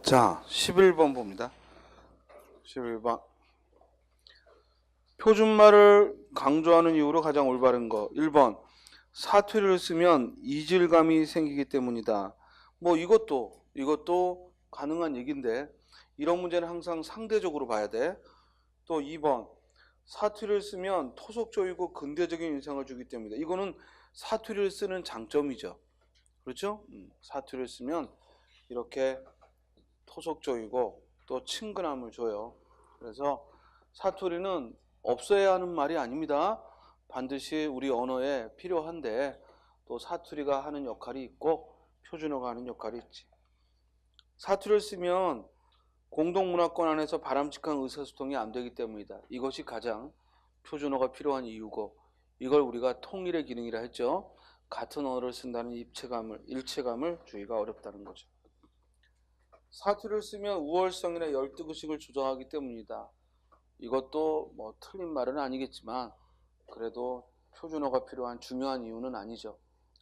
자, 11번 봅니다. 11번. 표준말을 강조하는 이유로 가장 올바른 거. 1번. 사투리를 쓰면 이질감이 생기기 때문이다. 뭐 이것도 가능한 얘기인데 이런 문제는 항상 상대적으로 봐야 돼. 또 2번. 사투리를 쓰면 토속적이고 근대적인 인상을 주기 때문이다. 이거는 사투리를 쓰는 장점이죠. 그렇죠? 사투리를 쓰면 이렇게 토속적이고 또 친근함을 줘요. 그래서 사투리는 없어야 하는 말이 아닙니다. 반드시 우리 언어에 필요한데 또 사투리가 하는 역할이 있고 표준어가 하는 역할이 있지. 사투리를 쓰면 공동문화권 안에서 바람직한 의사소통이 안 되기 때문이다. 이것이 가장 표준어가 필요한 이유고 이걸 우리가 통일의 기능이라 했죠. 같은 언어를 쓴다는 일체감을 주기가 어렵다는 거죠. 사투리를 쓰면 우월성이나 열등의식을 조장하기 때문이다. 이것도 뭐 틀린 말은 아니겠지만 그래도 표준어가 필요한 중요한 이유는 아니죠.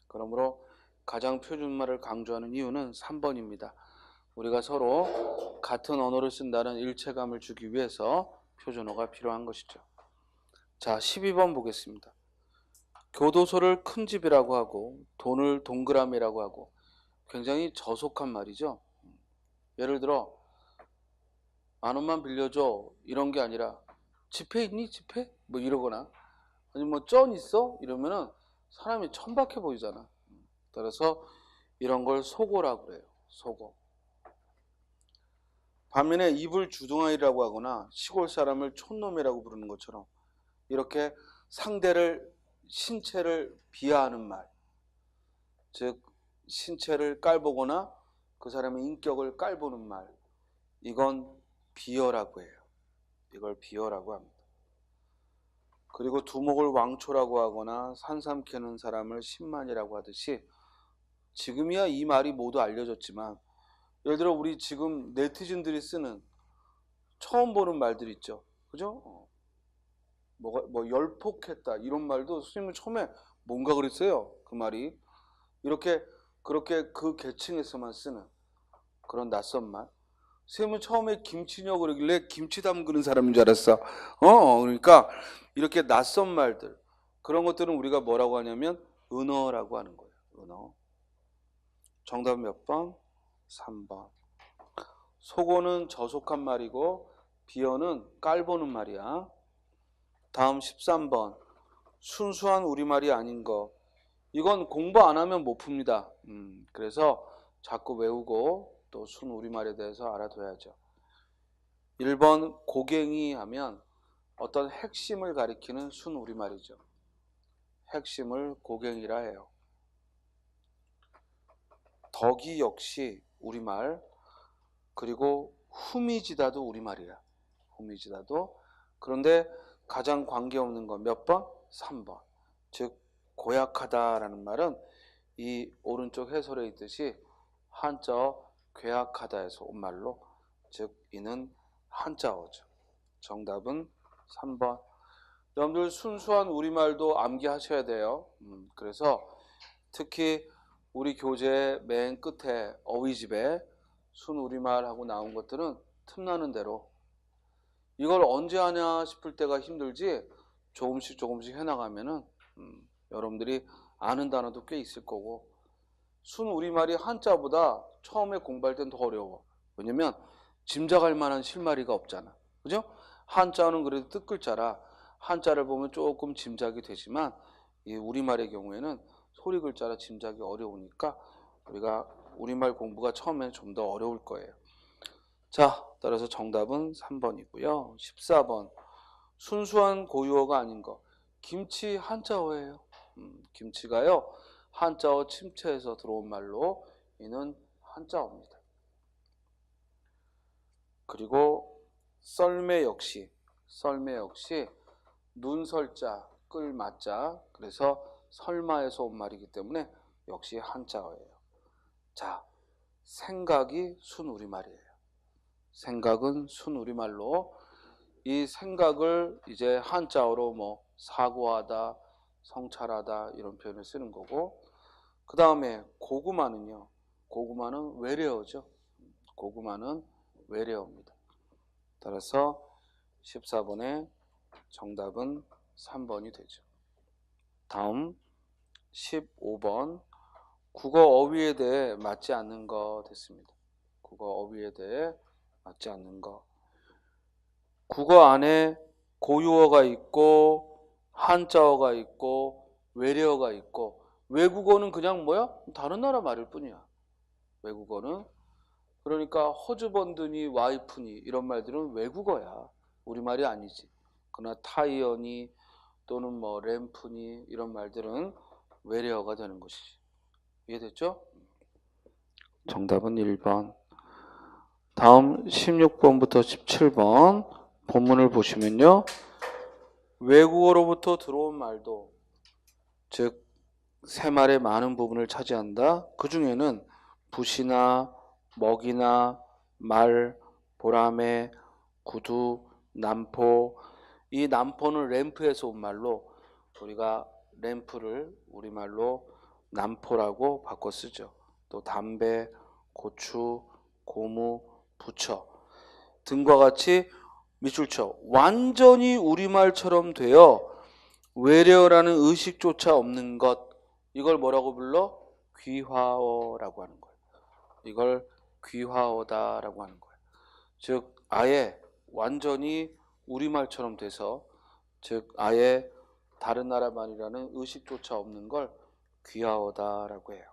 그러므로 가장 표준말을 강조하는 이유는 3번입니다. 우리가 서로 같은 언어를 쓴다는 일체감을 주기 위해서 표준어가 필요한 것이죠. 자, 12번 보겠습니다. 교도소를 큰 집이라고 하고 돈을 동그라미라고 하고 굉장히 저속한 말이죠. 예를 들어 10,000원만 빌려줘 이런 게 아니라 지폐 있니? 지폐? 뭐 이러거나 아니면 뭐 쩐 있어? 이러면은 사람이 천박해 보이잖아. 따라서 이런 걸 속어라고 그래요. 속어. 반면에 입을 주둥아리라고 하거나 시골 사람을 촌놈이라고 부르는 것처럼 이렇게 상대를 신체를 비하하는 말, 즉 신체를 깔보거나 그 사람의 인격을 깔보는 말, 이건 비어라고 해요. 이걸 비어라고 합니다. 그리고 두목을 왕초라고 하거나 산삼 캐는 사람을 신만이라고 하듯이 지금이야 이 말이 모두 알려졌지만 예를 들어 우리 지금 네티즌들이 쓰는 처음 보는 말들 있죠. 그죠? 뭐 열폭했다 이런 말도 스님은 처음에 뭔가 그랬어요. 그 말이 이렇게 그렇게 그 계층에서만 쓰는 그런 낯선 말. 쌤은 처음에 김치녀 그러길래 김치 담그는 사람인 줄 알았어. 그러니까 이렇게 낯선 말들 그런 것들은 우리가 뭐라고 하냐면 은어라고 하는 거예요. 은어. 정답 몇 번? 3번. 속어는 저속한 말이고 비어는 깔보는 말이야. 다음 13번. 순수한 우리말이 아닌 거. 이건 공부 안 하면 못 풉니다. 그래서 자꾸 외우고 또 순 우리말에 대해서 알아둬야죠. 1번 고갱이 하면 어떤 핵심을 가리키는 순 우리말이죠. 핵심을 고갱이라 해요. 덕이 역시 우리말, 그리고 후미지다도 우리말이라. 후미지다도. 그런데 가장 관계없는 건 몇 번? 3번. 즉 고약하다라는 말은 이 오른쪽 해설에 있듯이 한자어 괴약하다에서 온 말로 즉 이는 한자어죠. 정답은 3번. 여러분들 순수한 우리말도 암기하셔야 돼요. 그래서 특히 우리 교재 맨 끝에 어휘집에 순 우리말하고 나온 것들은 틈나는 대로 이걸 언제 하냐 싶을 때가 힘들지 조금씩 해나가면은 여러분들이 아는 단어도 꽤 있을 거고 순 우리말이 한자보다 처음에 공부할 땐 더 어려워. 왜냐면 짐작할 만한 실마리가 없잖아. 그죠? 한자는 그래도 뜻글자라 한자를 보면 조금 짐작이 되지만 이 우리말의 경우에는 소리 글자라 짐작이 어려우니까 우리가 우리말 공부가 처음에는 좀 더 어려울 거예요. 자, 따라서 정답은 3번이고요. 14번. 순수한 고유어가 아닌 거. 김치 한자어예요. 김치가요. 한자어 침체에서 들어온 말로 이는 한자어입니다. 그리고 썰매 역시 눈설자, 끌맞자 그래서 설마에서 온 말이기 때문에 역시 한자어예요. 자, 생각이 순우리말이에요. 생각은 순우리말로 이 생각을 이제 한자어로 뭐 사고하다, 성찰하다 이런 표현을 쓰는 거고 그 다음에 고구마는요. 고구마는 외래어죠. 고구마는 외래어입니다. 따라서 14번의 정답은 3번이 되죠. 다음 15번 국어 어휘에 대해 맞지 않는 거 됐습니다. 국어 어휘에 대해 맞지 않는 거. 국어 안에 고유어가 있고 한자어가 있고 외래어가 있고 외국어는 그냥 뭐야? 다른 나라 말일 뿐이야. 외국어는. 그러니까 허즈번드니 와이프니 이런 말들은 외국어야. 우리말이 아니지. 그러나 타이어니 또는 뭐 램프니 이런 말들은 외래어가 되는 것이지. 이해됐죠? 정답은 1번. 다음 16번부터 17번 본문을 보시면요. 외국어로부터 들어온 말도 즉 새말의 많은 부분을 차지한다. 그 중에는 붓이나 먹이나 말, 보라매, 구두, 남포. 이 남포는 램프에서 온 말로 우리가 램프를 우리말로 남포라고 바꿔 쓰죠. 또 담배, 고추, 고무, 부처 등과 같이 밑줄쳐 완전히 우리말처럼 되어 외래어라는 의식조차 없는 것, 이걸 뭐라고 불러? 귀화어라고 하는 거예요. 이걸 귀화어다라고 하는 거예요. 즉 아예 완전히 우리말처럼 돼서 즉 아예 다른 나라 말이라는 의식조차 없는 걸 귀화어다라고 해요.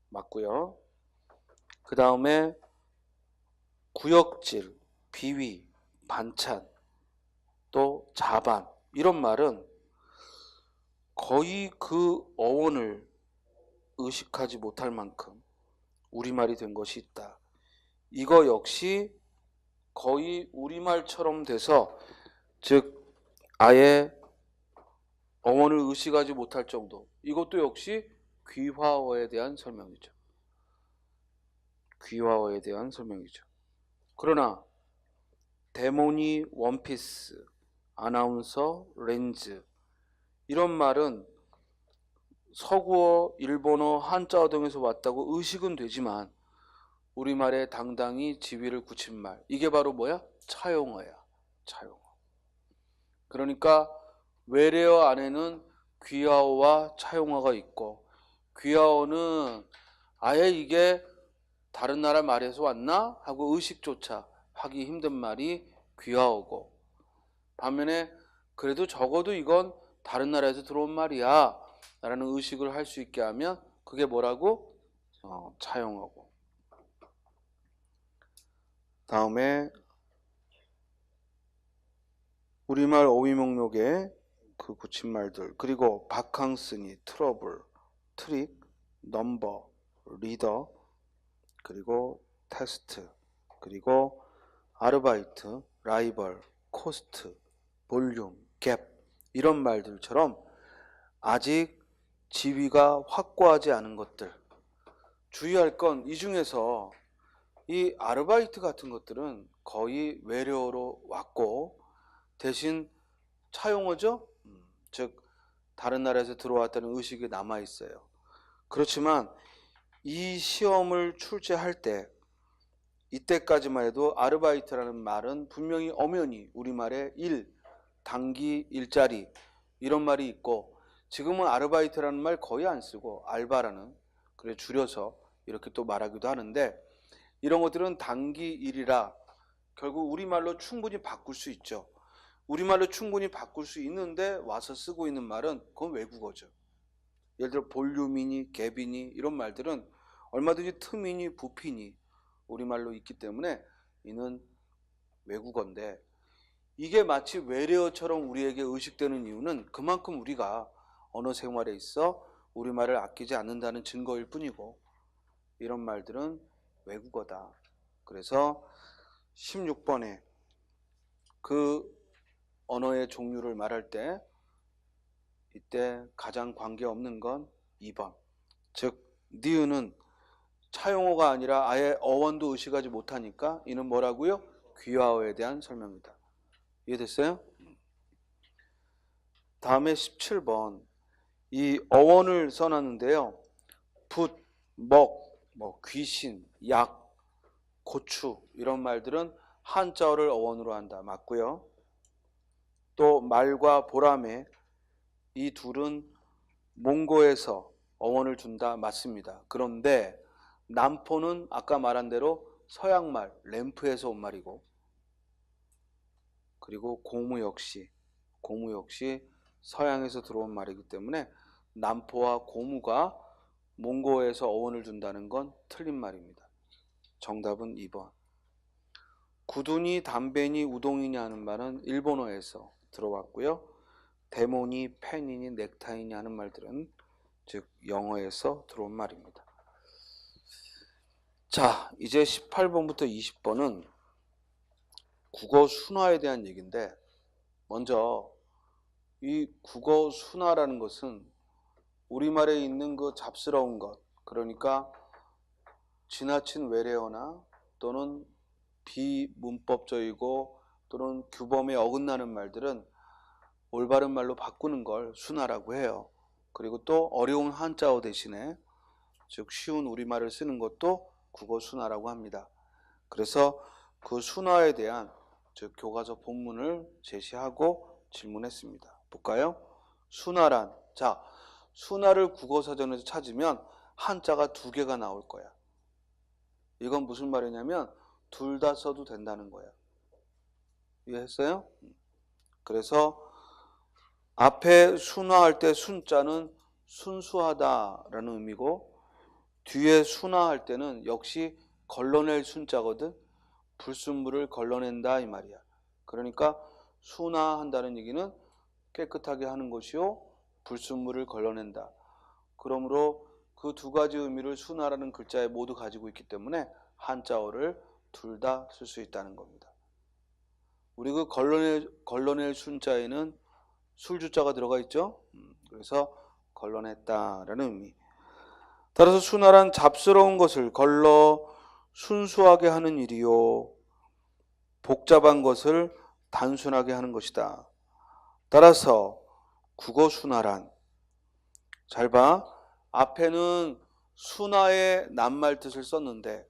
맞고요. 그 다음에 구역질, 비위, 반찬, 또 자반 이런 말은 거의 그 어원을 의식하지 못할 만큼 우리말이 된 것이 있다. 이거 역시 거의 우리말처럼 돼서 즉 아예 어원을 의식하지 못할 정도. 이것도 역시 귀화어에 대한 설명이죠. 귀화어에 대한 설명이죠. 그러나 데모니 원피스, 아나운서 렌즈 이런 말은 서구어, 일본어, 한자어 등에서 왔다고 의식은 되지만 우리말에 당당히 지위를 굳힌 말. 이게 바로 뭐야? 차용어야. 차용어. 그러니까 외래어 안에는 귀화어와 차용어가 있고 귀화어는 아예 이게 다른 나라 말에서 왔나? 하고 의식조차 하기 힘든 말이 귀화어고 반면에 그래도 적어도 이건 다른 나라에서 들어온 말이야 라는 의식을 할 수 있게 하면 그게 뭐라고? 차용어고. 다음에 우리말 어휘 목록에 그 붙임말들 그리고 바캉스니, 트러블, 트릭, 넘버, 리더 그리고 테스트 그리고 아르바이트, 라이벌, 코스트, 볼륨, 갭 이런 말들처럼 아직 지위가 확고하지 않은 것들 주의할 건 이 중에서 이 아르바이트 같은 것들은 거의 외래어로 왔고 대신 차용어죠. 즉 다른 나라에서 들어왔다는 의식이 남아 있어요. 그렇지만 이 시험을 출제할 때 이때까지만 해도 아르바이트라는 말은 분명히 엄연히 우리말에 일, 단기, 일자리 이런 말이 있고 지금은 아르바이트라는 말 거의 안 쓰고 알바라는 그래 줄여서 이렇게 또 말하기도 하는데 이런 것들은 단기 일이라 결국 우리말로 충분히 바꿀 수 있죠. 우리말로 충분히 바꿀 수 있는데 와서 쓰고 있는 말은 그건 외국어죠. 예를 들어 볼륨이니 갭이니 이런 말들은 얼마든지 틈이니 부피니 우리말로 있기 때문에 이는 외국어인데 이게 마치 외래어처럼 우리에게 의식되는 이유는 그만큼 우리가 언어 생활에 있어 우리말을 아끼지 않는다는 증거일 뿐이고 이런 말들은 외국어다. 그래서 16번에 그 언어의 종류를 말할 때 이때 가장 관계없는 건 2번. 즉 니은은 차용어가 아니라 아예 어원도 의식하지 못하니까 이는 뭐라고요? 귀화어에 대한 설명이다. 이해됐어요? 다음에 17번 이 어원을 써놨는데요. 붓, 먹, 귀신, 약 고추 이런 말들은 한자어를 어원으로 한다. 맞고요. 또 말과 보라매 이 둘은 몽고에서 어원을 준다. 맞습니다. 그런데 남포는 아까 말한 대로 서양말 램프에서 온 말이고, 그리고 고무 역시 서양에서 들어온 말이기 때문에 남포와 고무가 몽고에서 어원을 준다는 건 틀린 말입니다. 정답은 2번. 구두니 담배니 우동이니 하는 말은 일본어에서 들어왔고요. 데모니 펜이니 넥타이니 하는 말들은 즉 영어에서 들어온 말입니다. 자, 이제 18번부터 20번은 국어 순화에 대한 얘기인데, 먼저 이 국어 순화라는 것은 우리말에 있는 그 잡스러운 것, 그러니까 지나친 외래어나 또는 비문법적이고 또는 규범에 어긋나는 말들은 올바른 말로 바꾸는 걸 순화라고 해요. 그리고 또 어려운 한자어 대신에 즉 쉬운 우리말을 쓰는 것도 국어 순화라고 합니다. 그래서 그 순화에 대한 즉 교과서 본문을 제시하고 질문했습니다. 볼까요? 순화란, 자, 순화를 국어사전에서 찾으면 한자가 2개가 나올 거야. 이건 무슨 말이냐면 둘 다 써도 된다는 거야. 이해했어요? 그래서 앞에 순화할 때 순자는 순수하다라는 의미고, 뒤에 순화할 때는 역시 걸러낼 순자거든. 불순물을 걸러낸다 이 말이야. 그러니까 순화한다는 얘기는 깨끗하게 하는 것이요, 불순물을 걸러낸다. 그러므로 그 2가지 의미를 순화라는 글자에 모두 가지고 있기 때문에 한자어를 둘 다 쓸 수 있다는 겁니다. 우리 그 걸러낼 순자에는 술주자가 들어가 있죠. 그래서 걸러냈다라는 의미. 따라서 순화란 잡스러운 것을 걸러 순수하게 하는 일이요, 복잡한 것을 단순하게 하는 것이다. 따라서 국어 순화란, 잘 봐, 앞에는 순화의 낱말 뜻을 썼는데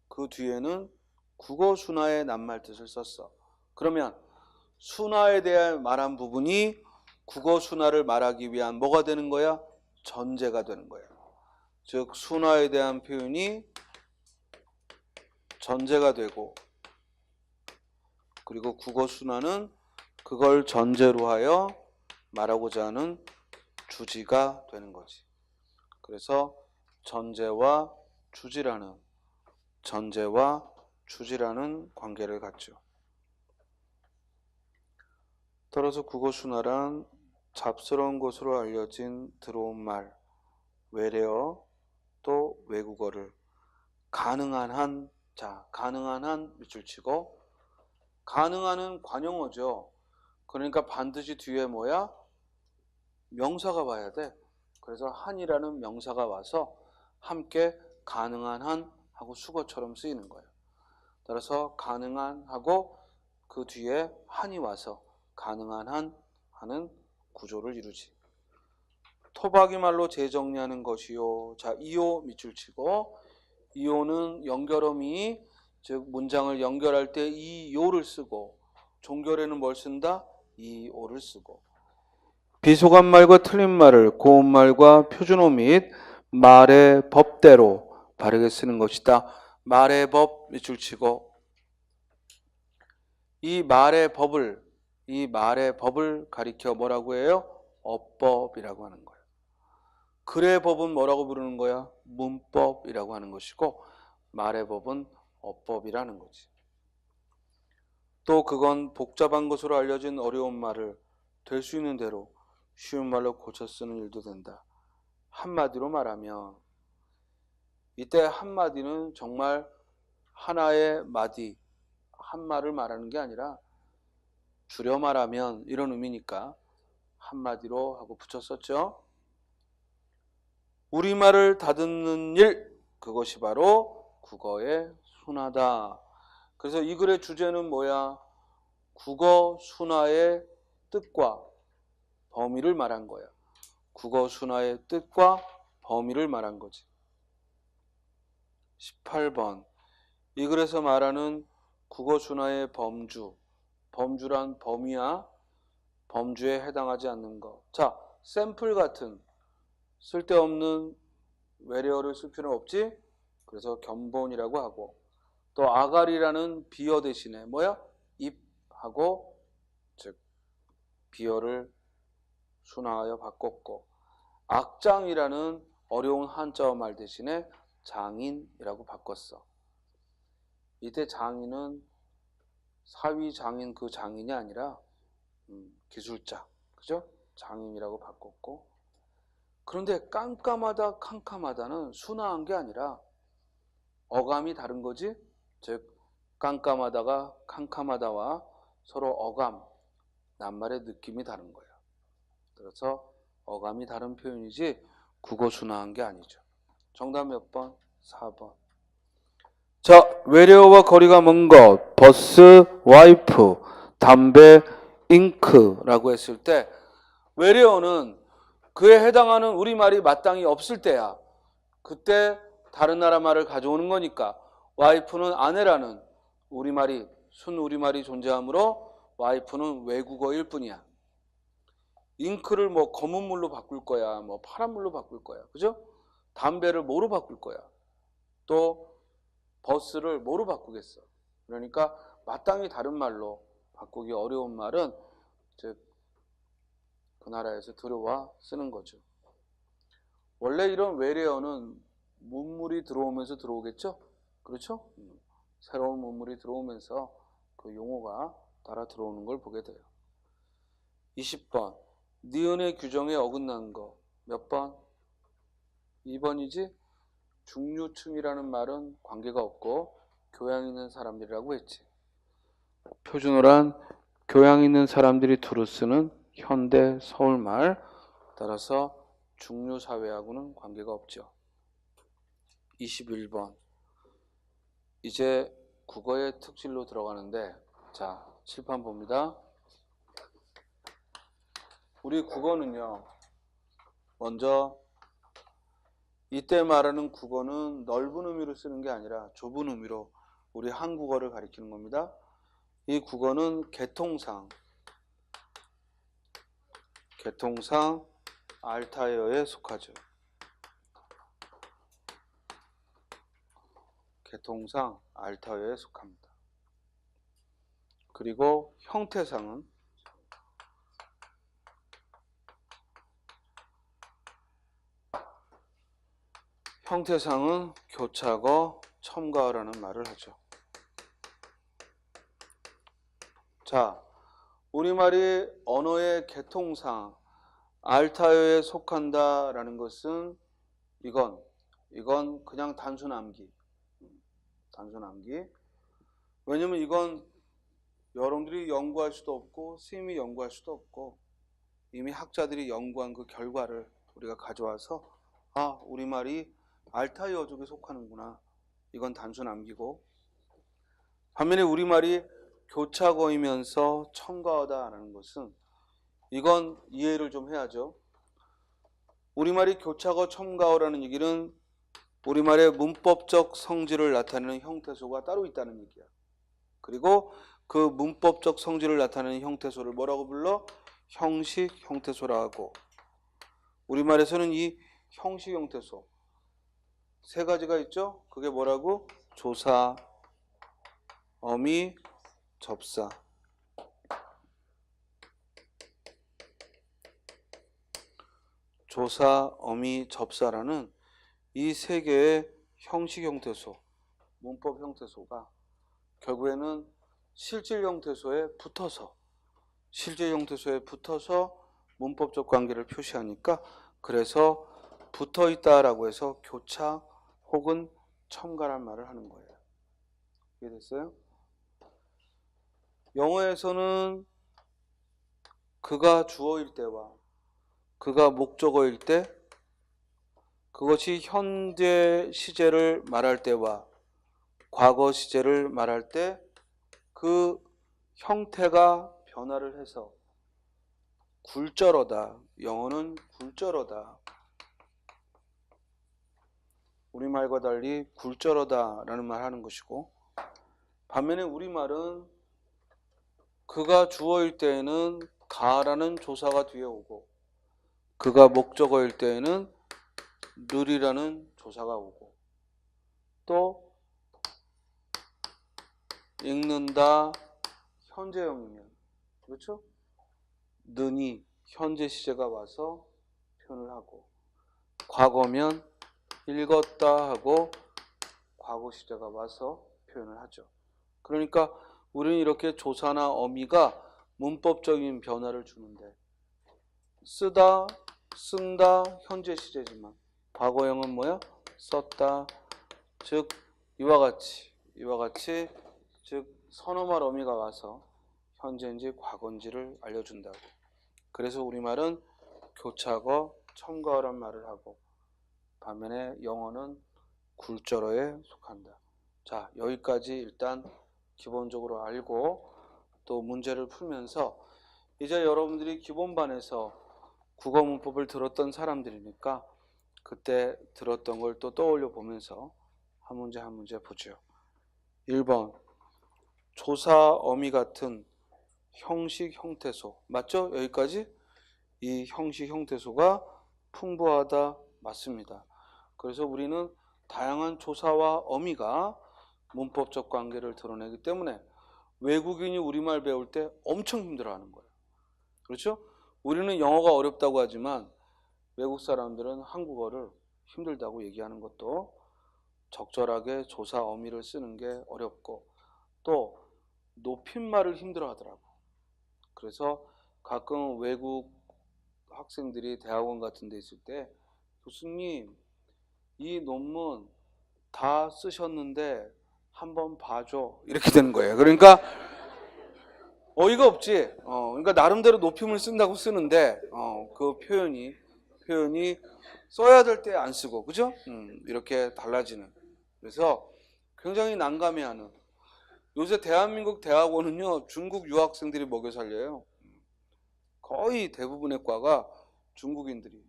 그 뒤에는 국어 순화의 낱말 뜻을 썼어. 그러면 순화에 대해 말한 부분이 국어 순화를 말하기 위한 뭐가 되는 거야? 전제가 되는 거야. 즉 순화에 대한 표현이 전제가 되고, 그리고 국어 순화는 그걸 전제로 하여 말하고자 하는 주지가 되는 거지. 그래서 전제와 주지라는 관계를 갖죠. 따라서 국어 순화란 잡스러운 것으로 알려진 들어온 말, 외래어 또 외국어를 가능한 한, 자, 가능한 한 밑줄 치고, 가능한은 관용어죠. 그러니까 반드시 뒤에 뭐야? 명사가 와야 돼. 그래서 한이라는 명사가 와서 함께 가능한 한 하고 수거처럼 쓰이는 거예요. 따라서 가능한 하고 그 뒤에 한이 와서 가능한 한 하는 구조를 이루지. 토박이 말로 재정리하는 것이요. 자, 이요 밑줄 치고, 이요는 연결어미, 즉 문장을 연결할 때 이요를 쓰고, 종결에는 뭘 쓴다? 이오를 쓰고. 비속한 말과 틀린 말을 고운말과 표준어 및 말의 법대로 바르게 쓰는 것이다. 말의 법 밑줄 치고, 이 말의 법을 가리켜 뭐라고 해요? 어법이라고 하는 거예요. 글의 법은 뭐라고 부르는 거야? 문법이라고 하는 것이고, 말의 법은 어법이라는 거지. 또 그건 복잡한 것으로 알려진 어려운 말을 될 수 있는 대로 쉬운 말로 고쳐 쓰는 일도 된다. 한마디로 말하면, 이때 한마디는 정말 하나의 마디, 한 말을 말하는 게 아니라 줄여 말하면 이런 의미니까 한마디로 하고 붙여 썼죠. 우리말을 다듬는 일, 그것이 바로 국어의 순화다. 그래서 이 글의 주제는 뭐야? 국어 순화의 뜻과 범위를 말한 거야. 국어 순화의 뜻과 범위를 말한 거지. 18번. 이 글에서 말하는 국어 순화의 범주란 범위야 범주에 해당하지 않는 것. 자, 샘플 같은 쓸데없는 외래어를 쓸 필요는 없지. 그래서 견본이라고 하고, 또 아가리라는 비어 대신에 뭐야? 입하고 즉 비어를 순화하여 바꿨고, 악장이라는 어려운 한자어 말 대신에 장인이라고 바꿨어. 이때 장인은 사위 장인 그 장인이 아니라 기술자, 그죠? 장인이라고 바꿨고, 그런데 깜깜하다 캄캄하다는 순화한 게 아니라 어감이 다른 거지. 즉 깜깜하다가 캄캄하다와 서로 어감, 낱말의 느낌이 다른 거야. 그래서 어감이 다른 표현이지 국어 순화한 게 아니죠. 정답 몇 번? 4번. 자, 외래어와 거리가 먼 것, 버스, 와이프, 담배, 잉크라고 했을 때 외래어는 그에 해당하는 우리말이 마땅히 없을 때야. 그때 다른 나라 말을 가져오는 거니까. 와이프는 아내라는 우리말이 순우리말이 존재하므로 와이프는 외국어일 뿐이야. 잉크를 뭐 검은 물로 바꿀 거야, 뭐 파란 물로 바꿀 거야, 그죠? 담배를 뭐로 바꿀 거야? 또 버스를 뭐로 바꾸겠어? 그러니까 마땅히 다른 말로 바꾸기 어려운 말은 즉 그 나라에서 들어와 쓰는 거죠. 원래 이런 외래어는 문물이 들어오면서 들어오겠죠? 그렇죠? 새로운 문물이 들어오면서 그 용어가 따라 들어오는 걸 보게 돼요. 20번. 니은의 규정에 어긋난 거. 몇 번? 2번이지? 중류층이라는 말은 관계가 없고 교양 있는 사람들이라고 했지. 표준어란 교양 있는 사람들이 두루 쓰는 현대 서울말, 따라서 중류사회하고는 관계가 없죠. 21번. 이제 국어의 특질로 들어가는데, 자, 칠판 봅니다. 우리 국어는요, 먼저 이때 말하는 국어는 넓은 의미로 쓰는 게 아니라 좁은 의미로 우리 한국어를 가리키는 겁니다. 이 국어는 개통상 알타이어에 속하죠. 개통상 알타이어에 속합니다. 그리고 형태상은 교차거, 첨가어라는 말을 하죠. 자, 우리말이 언어의 개통상 알타이어에 속한다라는 것은 이건 그냥 단순 암기. 왜냐면 이건 여러분들이 연구할 수도 없고 스님이 연구할 수도 없고 이미 학자들이 연구한 그 결과를 우리가 가져와서 우리말이 알타이어족에 속하는구나. 이건 단순 암기고, 반면에 우리말이 교차어이면서 첨가어다라는 것은 이건 이해를 좀 해야죠. 우리말이 교차어, 첨가어라는 얘기는 우리말의 문법적 성질을 나타내는 형태소가 따로 있다는 얘기야. 그리고 그 문법적 성질을 나타내는 형태소를 뭐라고 불러? 형식 형태소라고 하고, 우리말에서는 이 형식 형태소 세 가지가 있죠. 그게 뭐라고? 조사, 어미, 접사. 조사, 어미, 접사라는 이 세 개의 형식 형태소, 문법 형태소가 결국에는 실질 형태소에 붙어서 문법적 관계를 표시하니까, 그래서 붙어 있다라고 해서 교차 혹은 첨가란 말을 하는 거예요. 이해됐어요? 영어에서는 그가 주어일 때와 그가 목적어일 때, 그것이 현재 시제를 말할 때와 과거 시제를 말할 때 그 형태가 변화를 해서 굴절어다. 영어는 굴절어다. 우리말과 달리 굴절어다라는 말 하는 것이고, 반면에 우리말은 그가 주어일 때에는 가라는 조사가 뒤에 오고 그가 목적어일 때에는 늘이라는 조사가 오고 또 읽는다 현재형이면 그렇죠? 는이 현재 시제가 와서 표현을 하고 과거면 읽었다 하고 과거 시제가 와서 표현을 하죠. 그러니까 우리는 이렇게 조사나 어미가 문법적인 변화를 주는데 쓰다, 쓴다 현재 시제지만 과거형은 뭐야? 썼다. 즉 이와 같이 즉 선어말 어미가 와서 현재인지 과거인지를 알려준다고. 그래서 우리말은 교차어, 첨가어란 말을 하고 반면에 영어는 굴절어에 속한다. 자, 여기까지 일단 기본적으로 알고 또 문제를 풀면서 이제 여러분들이 기본반에서 국어 문법을 들었던 사람들이니까 그때 들었던 걸 또 떠올려 보면서 한 문제 보죠. 1번 조사 어미 같은 형식 형태소 맞죠? 여기까지 이 형식 형태소가 풍부하다 맞습니다. 그래서 우리는 다양한 조사와 어미가 문법적 관계를 드러내기 때문에 외국인이 우리말 배울 때 엄청 힘들어하는 거예요. 그렇죠? 우리는 영어가 어렵다고 하지만 외국 사람들은 한국어를 힘들다고 얘기하는 것도 적절하게 조사 어미를 쓰는 게 어렵고 또 높임말을 힘들어 하더라고. 그래서 가끔 외국 학생들이 대학원 같은 데 있을 때 교수님 이 논문 다 쓰셨는데 한번 봐줘 이렇게 되는 거예요. 그러니까 어이가 없지. 그러니까 나름대로 높임을 쓴다고 쓰는데 그 표현이 써야 될 때 안 쓰고 그죠? 이렇게 달라지는. 그래서 굉장히 난감해하는. 요새 대한민국 대학원은요 중국 유학생들이 먹여 살려요. 거의 대부분의 과가 중국인들이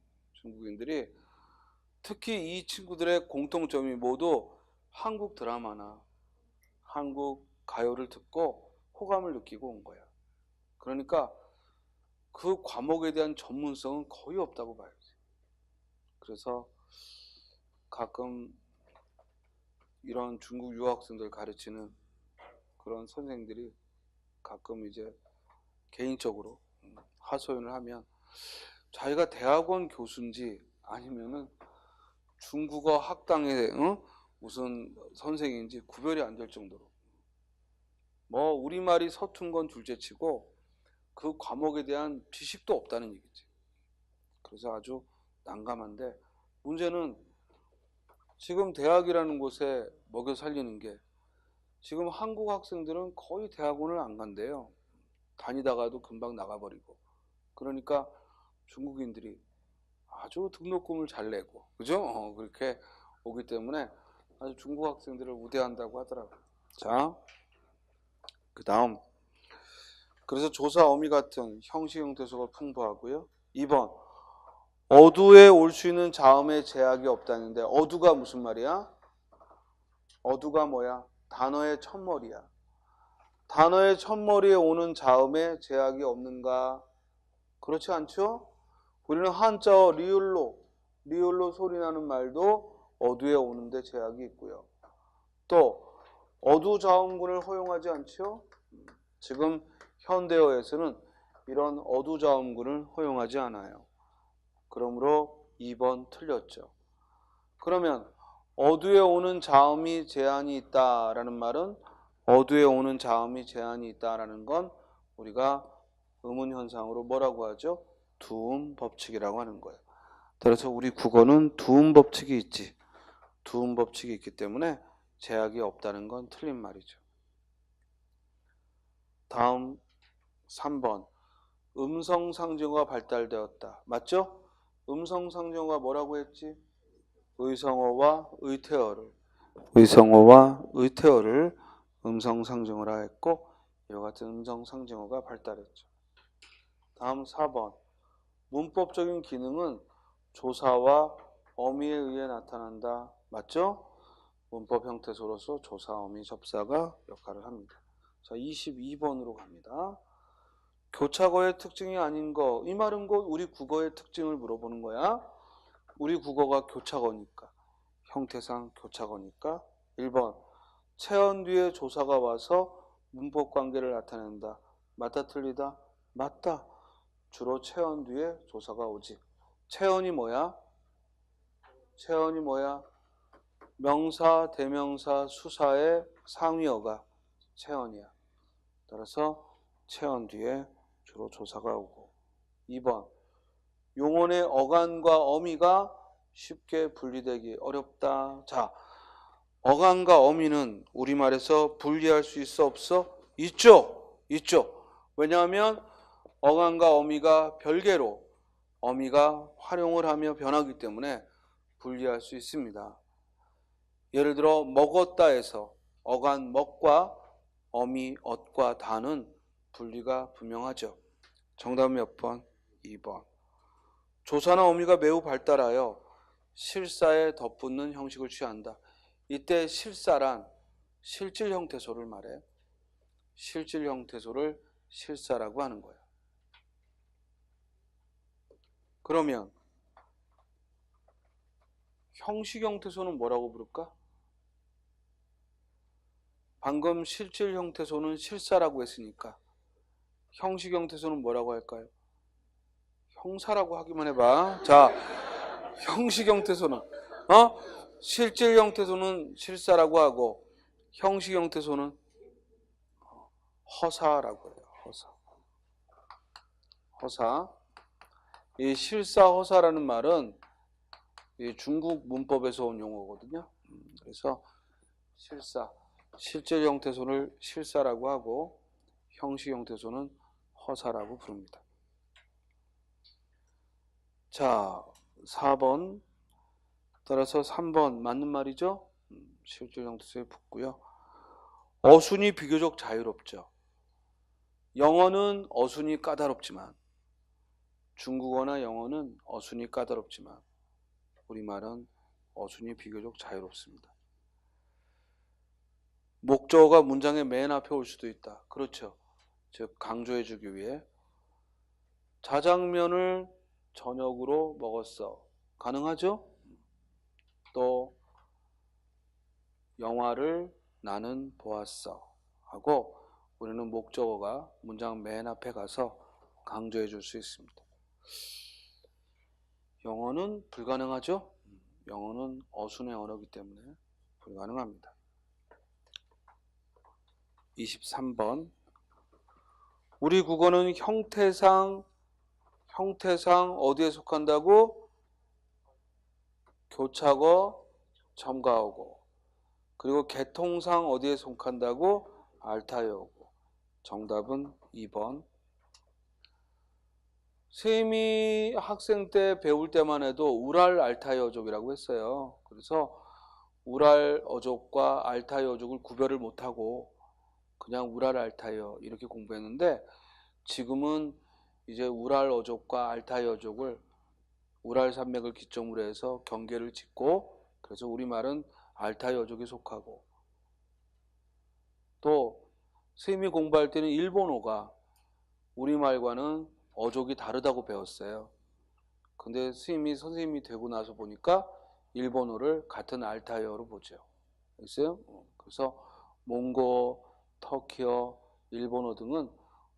특히 이 친구들의 공통점이 모두 한국 드라마나 한국 가요를 듣고 호감을 느끼고 온 거야. 그러니까 그 과목에 대한 전문성은 거의 없다고 봐야지. 그래서 가끔 이런 중국 유학생들 가르치는 그런 선생들이 가끔 이제 개인적으로 하소연을 하면 자기가 대학원 교수인지 아니면은 중국어 학당의 무슨 선생인지 구별이 안 될 정도로 뭐 우리말이 서툰 건 둘째치고 그 과목에 대한 지식도 없다는 얘기지. 그래서 아주 난감한데 문제는 지금 대학이라는 곳에 먹여 살리는 게 지금 한국 학생들은 거의 대학원을 안 간대요. 다니다가도 금방 나가버리고. 그러니까 중국인들이 아주 등록금을 잘 내고 그죠? 그렇게 오기 때문에 아주 중국 학생들을 우대한다고 하더라고요. 자, 그 다음 그래서 조사 어미 같은 형식 형태소가 풍부하고요. 2번 어두에 올 수 있는 자음의 제약이 없다는데 어두가 무슨 말이야? 어두가 뭐야? 단어의 첫머리야. 단어의 첫머리에 오는 자음에 제약이 없는가? 그렇지 않죠? 우리는 한자어 리을로 소리 나는 말도 어두에 오는데 제약이 있고요. 또 어두 자음군을 허용하지 않죠? 지금 현대어에서는 이런 어두 자음군을 허용하지 않아요. 그러므로 2번 틀렸죠. 그러면 어두에 오는 자음이 제한이 있다라는 말은 어두에 오는 자음이 제한이 있다라는 건 우리가 의문 현상으로 뭐라고 하죠? 두음 법칙이라고 하는 거예요. 그래서 우리 국어는 두음 법칙이 있지. 두음 법칙이 있기 때문에 제약이 없다는 건 틀린 말이죠. 다음 3번 음성 상징어가 발달되었다. 맞죠? 음성 상징어가 뭐라고 했지? 의성어와 의태어를 음성 상징어라 했고 이와 같은 음성 상징어가 발달했죠. 다음 4번 문법적인 기능은 조사와 어미에 의해 나타난다. 맞죠? 문법 형태소로서 조사, 어미, 접사가 역할을 합니다. 자, 22번으로 갑니다. 교차어의 특징이 아닌 거. 이 말은 곧 우리 국어의 특징을 물어보는 거야. 우리 국어가 교차어니까. 형태상 교차어니까. 1번. 체언 뒤에 조사가 와서 문법 관계를 나타낸다. 맞다 틀리다? 맞다. 주로 체언 뒤에 조사가 오지. 체언이 뭐야? 체언이 뭐야? 명사, 대명사, 수사의 상위어가 체언이야. 따라서 체언 뒤에 주로 조사가 오고. 2번. 용언의 어간과 어미가 쉽게 분리되기 어렵다. 자, 어간과 어미는 우리말에서 분리할 수 있어 없어? 있죠. 있죠. 왜냐하면 어간과 어미가 별개로 어미가 활용을 하며 변하기 때문에 분리할 수 있습니다. 예를 들어 먹었다에서 어간 먹과 어미 엇과 다는 분리가 분명하죠. 정답 몇 번? 2번. 조사나 어미가 매우 발달하여 실사에 덧붙는 형식을 취한다. 이때 실사란 실질 형태소를 말해. 실질 형태소를 실사라고 하는 거야. 그러면 형식 형태소는 뭐라고 부를까? 방금 실질 형태소는 실사라고 했으니까 형식 형태소는 뭐라고 할까요? 형사라고 하기만 해봐. 자, 형식 형태소는 실질 형태소는 실사라고 하고 형식 형태소는 허사라고 해요. 허사. 허사. 이 실사 허사라는 말은 이 중국 문법에서 온 용어거든요. 그래서 실사, 실질 형태소를 실사라고 하고 형식 형태소는 허사라고 부릅니다. 자, 4번 따라서 3번 맞는 말이죠? 실질 형태소에 붙고요. 어순이 비교적 자유롭죠. 영어는 어순이 까다롭지만 중국어나 영어는 어순이 까다롭지만 우리말은 어순이 비교적 자유롭습니다. 목적어가 문장의 맨 앞에 올 수도 있다. 그렇죠. 즉 강조해주기 위해 자장면을 저녁으로 먹었어. 가능하죠? 또 영화를 나는 보았어 하고 우리는 목적어가 문장 맨 앞에 가서 강조해 줄 수 있습니다. 영어는 불가능하죠? 영어는 어순의 언어이기 때문에 불가능합니다. 23번. 우리 국어는 형태상 어디에 속한다고? 교차어, 첨가어고. 그리고 개통상 어디에 속한다고? 알타여어고. 정답은 2번. 선생님이 학생 때 배울 때만 해도 우랄 알타이 어족이라고 했어요. 그래서 우랄 어족과 알타이 어족을 구별을 못하고 그냥 우랄 알타이어 이렇게 공부했는데 지금은 이제 우랄 어족과 알타이 어족을 우랄 산맥을 기점으로 해서 경계를 짓고 그래서 우리말은 알타이 어족에 속하고 또 선생님이 공부할 때는 일본어가 우리말과는 어족이 다르다고 배웠어요. 근데 선생님이 되고 나서 보니까 일본어를 같은 알타이어로 보죠. 알겠어요? 그래서 몽고, 터키어, 일본어 등은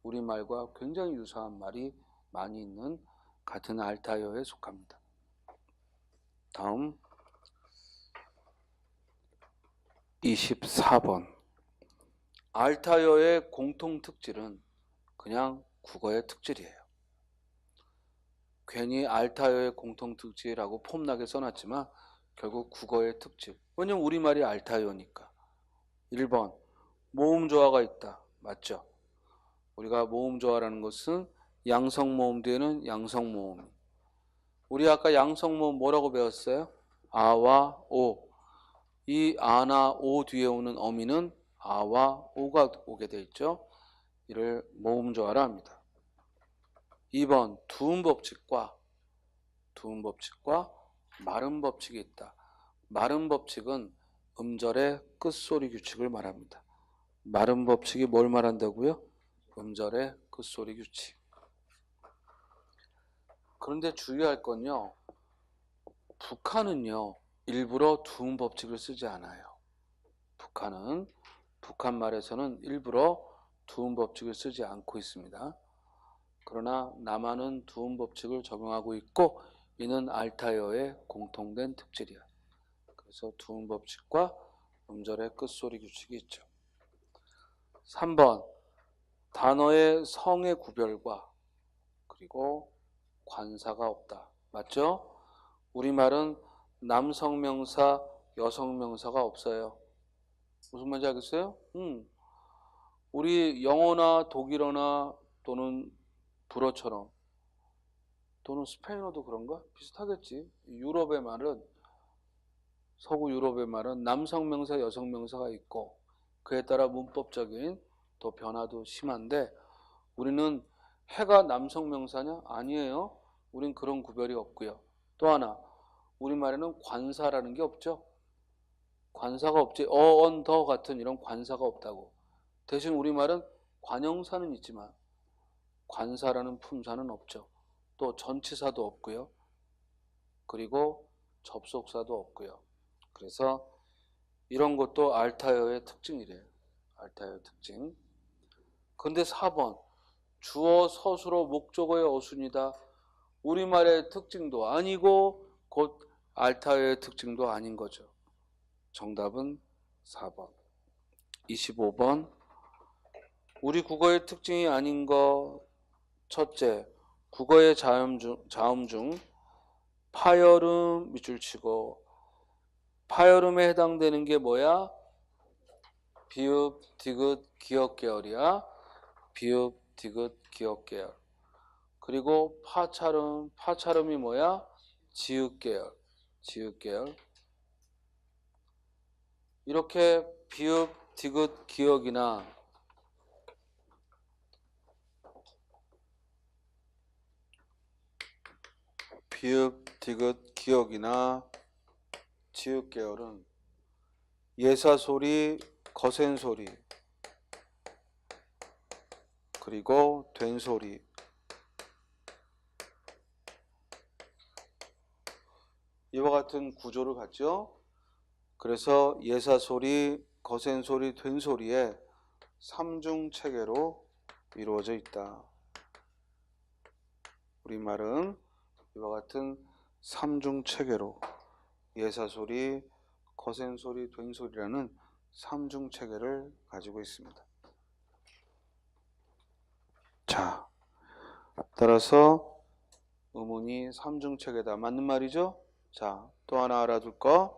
우리말과 굉장히 유사한 말이 많이 있는 같은 알타이어에 속합니다. 다음 24번. 알타이어의 공통 특질은 그냥 국어의 특질이에요. 괜히 알타이어의 공통 특질이라고 폼나게 써놨지만 결국 국어의 특질. 왜냐면 우리말이 알타이어니까. 1번. 모음조화가 있다. 맞죠? 우리가 모음조화라는 것은 양성모음 뒤에는 양성모음. 우리 아까 양성모음 뭐라고 배웠어요? 아와 오. 이 아나 오 뒤에 오는 어미는 아와 오가 오게 돼 있죠. 이를 모음조화라 합니다. 2번. 두음법칙과 마름법칙이 있다. 마름법칙은 음절의 끝소리 규칙을 말합니다. 말음 법칙이 뭘 말한다고요? 음절의 끝소리 규칙. 그런데 주의할 건요. 북한은요. 일부러 두음 법칙을 쓰지 않아요. 북한 말에서는 일부러 두음 법칙을 쓰지 않고 있습니다. 그러나 남한은 두음 법칙을 적용하고 있고 이는 알타이어의 공통된 특질이야. 그래서 두음 법칙과 음절의 끝소리 규칙이 있죠. 3번 단어의 성의 구별과 그리고 관사가 없다. 맞죠? 우리말은 남성명사, 여성명사가 없어요. 무슨 말인지 알겠어요? 우리 영어나 독일어나 또는 불어처럼 또는 스페인어도 그런가? 비슷하겠지. 유럽의 말은 서구 유럽의 말은 남성명사, 여성명사가 있고 그에 따라 문법적인 또 변화도 심한데 우리는 해가 남성명사냐? 아니에요. 우린 그런 구별이 없고요. 또 하나 우리말에는 관사라는 게 없죠. 관사가 없지. 언, 더 같은 이런 관사가 없다고. 대신 우리말은 관형사는 있지만 관사라는 품사는 없죠. 또 전치사도 없고요. 그리고 접속사도 없고요. 그래서 이런 것도 알타이어의 특징이래요. 알타이어의 특징. 근데 4번 주어 서술어 목적어의 어순이다. 우리말의 특징도 아니고 곧 알타이어의 특징도 아닌 거죠. 정답은 4번. 25번 우리 국어의 특징이 아닌 거 첫째 국어의 자음 중 파열음 밑줄 치고 파열음에 해당되는 게 뭐야? 비읍, 디귿, 기역 계열이야. 비읍, 디귿, 기역 계열. 그리고 파찰음이 뭐야? 지읒 계열. 지읒 계열. 이렇게 비읍, 디귿, 기역이나 비읍, 디귿, 기역이나 지읒 계열은 예사소리, 거센소리, 그리고 된소리. 이와 같은 구조를 갖죠. 그래서 예사소리, 거센소리, 된소리의 삼중 체계로 이루어져 있다. 우리말은 이와 같은 삼중 체계로 예사소리, 거센소리, 된소리라는 삼중 체계를 가지고 있습니다. 자, 따라서 음운이 삼중 체계다. 맞는 말이죠? 자, 또 하나 알아둘 거.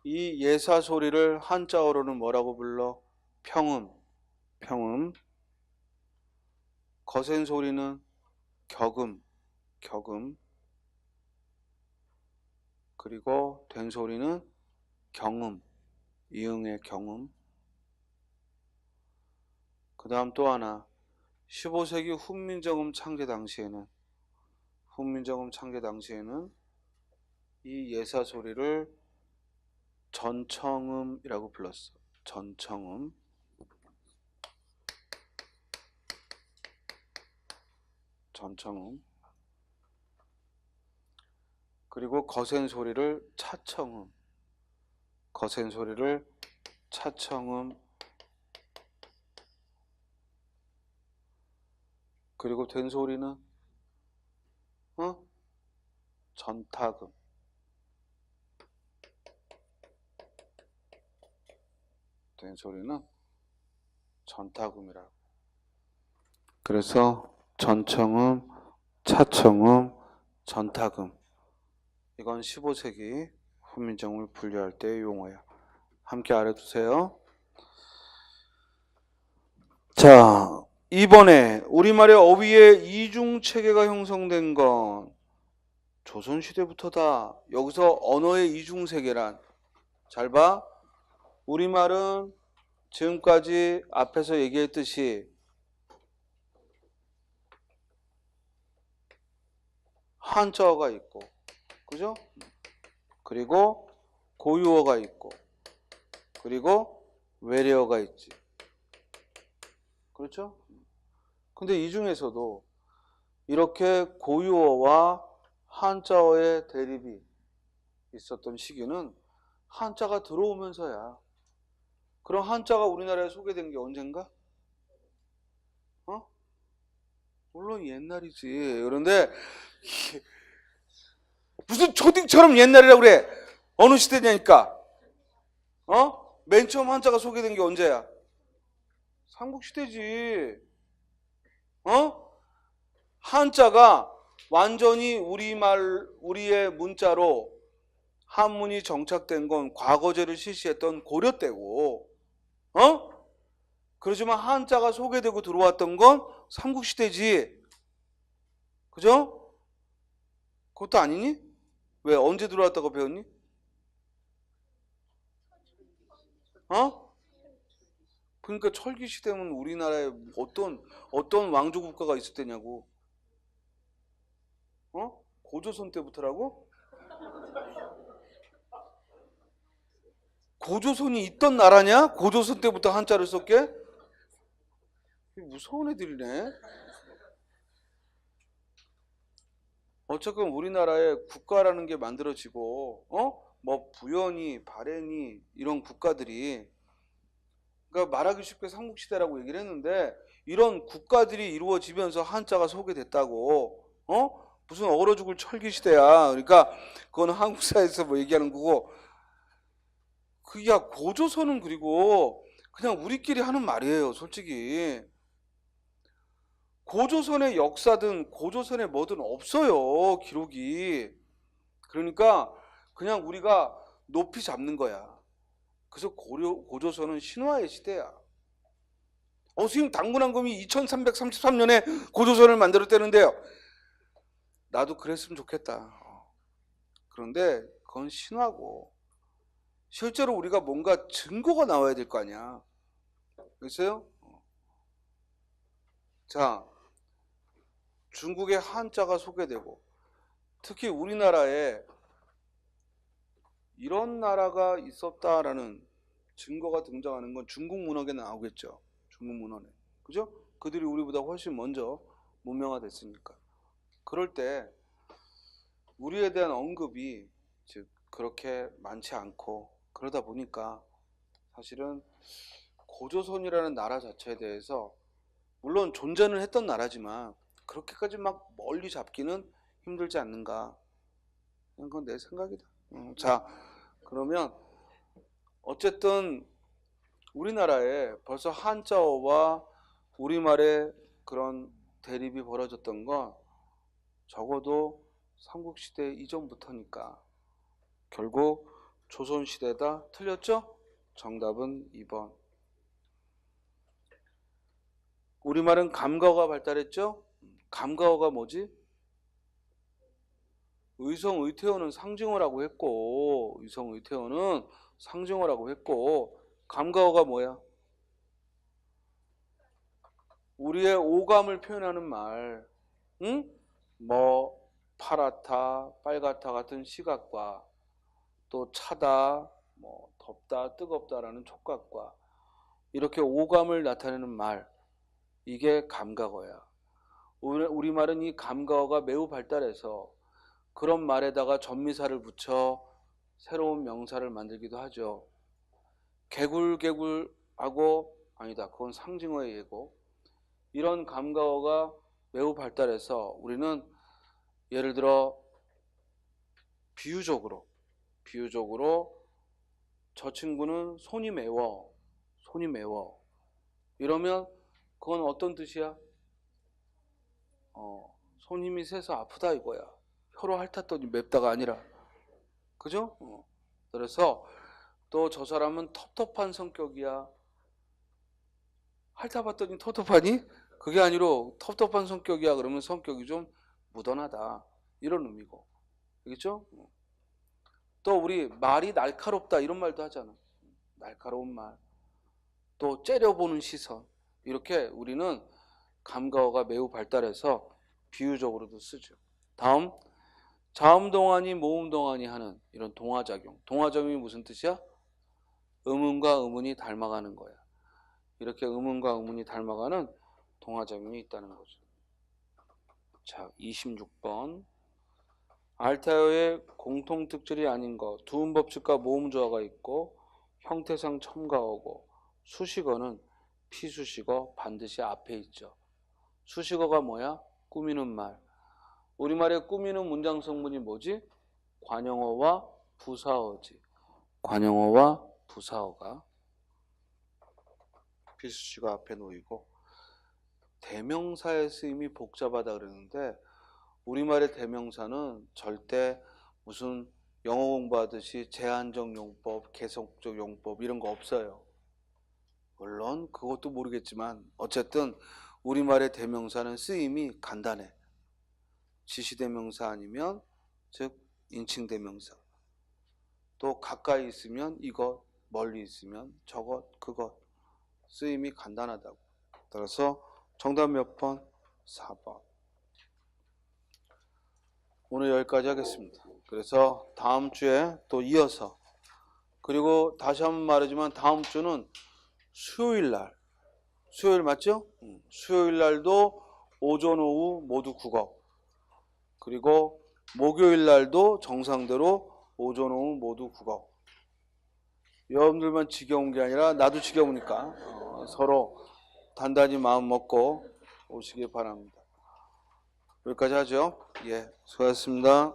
이 예사소리를 한자어로는 뭐라고 불러? 평음. 평음. 거센소리는 격음. 격음. 그리고 된소리는 경음. 이응의 경음. 그 다음 또 하나 15세기 훈민정음 창제 당시에는 이 예사소리를 전청음이라고 불렀어. 전청음. 전청음. 그리고 거센소리를 차청음. 거센소리를 차청음. 그리고 된소리는 전타금. 된소리는 전타금이라고. 그래서 전청음, 차청음, 전타금. 이건 15세기 훈민정음을 분류할 때의 용어야. 함께 알아두세요. 자, 이번에 우리말의 어휘의 이중체계가 형성된 건 조선시대부터다. 여기서 언어의 이중세계란 잘 봐. 우리말은 지금까지 앞에서 얘기했듯이 한자어가 있고 그죠? 그리고 고유어가 있고 그리고 외래어가 있지. 그렇죠? 근데 이 중에서도 이렇게 고유어와 한자어의 대립이 있었던 시기는 한자가 들어오면서야. 그럼 한자가 우리나라에 소개된 게 언젠가? 어? 물론 옛날이지. 그런데 무슨 초딩처럼 옛날이라고 그래. 어느 시대냐니까. 맨 처음 한자가 소개된 게 언제야? 삼국시대지. 한자가 완전히 우리의 문자로 한문이 정착된 건 과거제를 실시했던 고려 때고, 그렇지만 한자가 소개되고 들어왔던 건 삼국시대지. 그죠? 그것도 아니니? 왜 언제 들어왔다고 배웠니? 그러니까 철기 시대면 우리나라에 어떤 왕조 국가가 있을 때냐고. 고조선 때부터라고? 고조선이 있던 나라냐? 고조선 때부터 한자를 썼게? 무서운 애들이네. 어쨌건 우리나라에 국가라는 게 만들어지고, 뭐 부연이, 발해니 이런 국가들이, 그러니까 말하기 쉽게 삼국시대라고 얘기를 했는데, 이런 국가들이 이루어지면서 한자가 소개됐다고. 무슨 얼어 죽을 철기 시대야. 그러니까 그건 한국사에서 뭐 얘기하는 거고, 그야 고조선은 그리고 그냥 우리끼리 하는 말이에요, 솔직히. 고조선의 역사든 고조선의 뭐든 없어요, 기록이. 그러니까 그냥 우리가 높이 잡는 거야. 그래서 고조선은 신화의 시대야. 선생님 당군왕금이 2333년에 고조선을 만들었다는데요. 나도 그랬으면 좋겠다. 그런데 그건 신화고, 실제로 우리가 뭔가 증거가 나와야 될 거 아니야. 그랬어요? 자, 중국의 한자가 소개되고, 특히 우리나라에 이런 나라가 있었다라는 증거가 등장하는 건 중국 문헌에 나오겠죠. 중국 문헌에. 그죠? 그들이 우리보다 훨씬 먼저 문명화됐으니까. 그럴 때 우리에 대한 언급이 즉 그렇게 많지 않고, 그러다 보니까 사실은 고조선이라는 나라 자체에 대해서 물론 존재는 했던 나라지만 그렇게까지 막 멀리 잡기는 힘들지 않는가. 그건 내 생각이다. 자, 그러면 어쨌든 우리나라에 벌써 한자어와 우리말의 그런 대립이 벌어졌던 건 적어도 삼국시대 이전부터니까 결국 조선시대다. 틀렸죠? 정답은 2번. 우리말은 감가어가 발달했죠? 감가어가 뭐지? 의성, 의태어는 상징어라고 했고, 의성, 의태어는 상징어라고 했고, 감가어가 뭐야? 우리의 오감을 표현하는 말, 응? 뭐 파랗다, 빨갛다 같은 시각과 또 차다, 뭐 덥다, 뜨겁다라는 촉각과 이렇게 오감을 나타내는 말, 이게 감각어야. 우리말은 이 감각어가 매우 발달해서 그런 말에다가 전미사를 붙여 새로운 명사를 만들기도 하죠. 개굴개굴하고, 아니다, 그건 상징어의 예고. 이런 감각어가 매우 발달해서 우리는 예를 들어 비유적으로 저 친구는 손이 매워 이러면 그건 어떤 뜻이야? 손 힘이 세서 아프다 이거야. 혀로 핥았더니 맵다가 아니라. 그죠? 그래서 또 저 사람은 텁텁한 성격이야. 핥아봤더니 텁텁하니? 그게 아니라 텁텁한 성격이야. 그러면 성격이 좀 무던하다. 이런 의미고. 알겠죠? 또 우리 말이 날카롭다 이런 말도 하잖아. 날카로운 말. 또 째려보는 시선. 이렇게 우리는 감가어가 매우 발달해서 비유적으로도 쓰죠. 다음, 자음동하니 모음동하니 하는 이런 동화작용. 동화작용이 무슨 뜻이야? 음운과 음운이 닮아가는 거야. 이렇게 음운과 음운이 닮아가는 동화작용이 있다는 거죠. 자, 26번. 알타어의 공통특질이 아닌 거. 두음법칙과 모음조화가 있고 형태상 첨가어고 수식어는 피수식어 반드시 앞에 있죠. 수식어가 뭐야? 꾸미는 말. 우리말의 꾸미는 문장 성분이 뭐지? 관용어와 부사어지. 관용어와 부사어가 피수식어 앞에 놓이고 대명사의 쓰임이 복잡하다 그러는데 우리말의 대명사는 절대 무슨 영어 공부하듯이 제한적 용법, 계속적 용법 이런 거 없어요. 물론 그것도 모르겠지만 어쨌든 우리말의 대명사는 쓰임이 간단해. 지시대명사 아니면 즉 인칭대명사. 또 가까이 있으면 이것, 멀리 있으면 저것, 그것. 쓰임이 간단하다고. 따라서 정답 몇 번? 4번. 오늘 여기까지 하겠습니다. 그래서 다음 주에 또 이어서 그리고 다시 한번 말하지만 다음 주는 수요일 날 수요일 맞죠? 수요일 날도 오전 오후 모두 국어 그리고 목요일 날도 정상대로 오전 오후 모두 국어. 여러분들만 지겨운 게 아니라 나도 지겨우니까 서로 단단히 마음 먹고 오시기 바랍니다. 여기까지 하죠. 예, 수고하셨습니다.